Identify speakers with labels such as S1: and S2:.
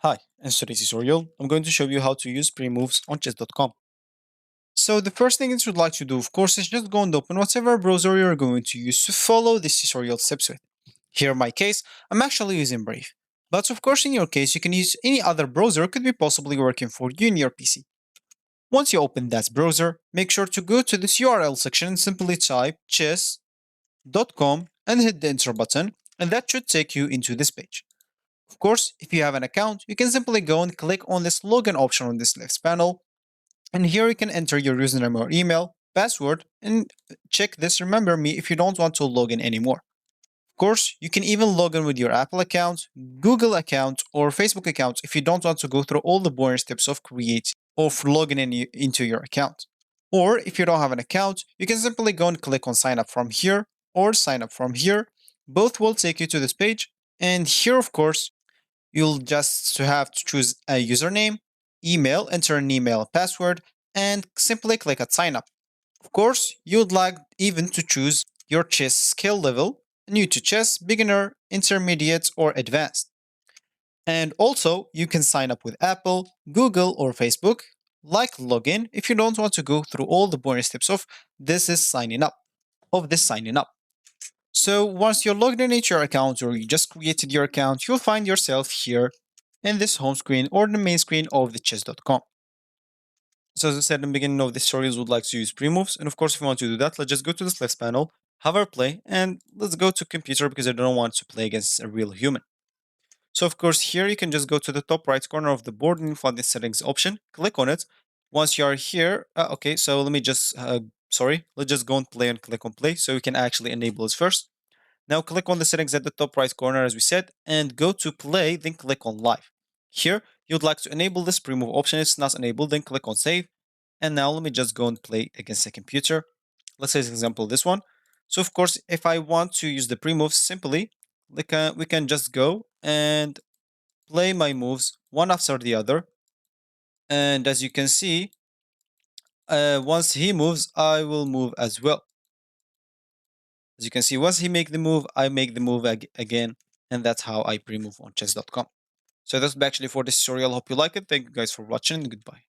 S1: Hi, in today's tutorial, I'm going to show you how to use Premoves on chess.com. So the first thing that you'd like to do, of course, is just go and open whatever browser you're going to use to follow this tutorial steps with. Here in my case, I'm actually using Brave. But of course, in your case, you can use any other browser could be possibly working for you in your PC. Once you open that browser, make sure to go to this URL section and simply type chess.com and hit the enter button, and that should take you into this page. Of course, if you have an account, you can simply go and click on this login option on this left panel. And here you can enter your username or email, password, and check this remember me if you don't want to log in anymore. Of course, you can even log in with your Apple account, Google account, or Facebook account if you don't want to go through all the boring steps of creating or logging into your account. Or if you don't have an account, you can simply go and click on sign up from here or sign up from here. Both will take you to this page. And here, of course, you'll just have to choose a username, email, enter an email password, and simply click at sign up. Of course, you'd like even to choose your chess skill level, new to chess, beginner, intermediate, or advanced. And also, you can sign up with Apple, Google, or Facebook, like login if you don't want to go through all the boring steps of signing up. So once you're logged in into your account or you just created your account, you'll find yourself here in this home screen or the main screen of the chess.com. So as I said in the beginning of this tutorial, would like to use pre-moves. And of course, if you want to do that, let's just go to this left panel, have our play, and let's go to computer because I don't want to play against a real human. So of course, here you can just go to the top right corner of the board and find the settings option, click on it. Once you are here, okay, so let me just, let's just go and play and click on play so we can actually enable this first. Now click on the settings at the top right corner as we said and go to play, then click on live. Here, you'd like to enable this pre-move option. It's not enabled, then click on save. And now let me just go and play against the computer. Let's say, for example, this one. So of course, if I want to use the pre-moves simply, we can just go and play my moves one after the other. And as you can see, once he moves, I will move as well. As you can see, once he make the move, I make the move again, and that's how I pre-move on chess.com. So that's actually for this tutorial. Hope you like it. Thank you guys for watching, and goodbye.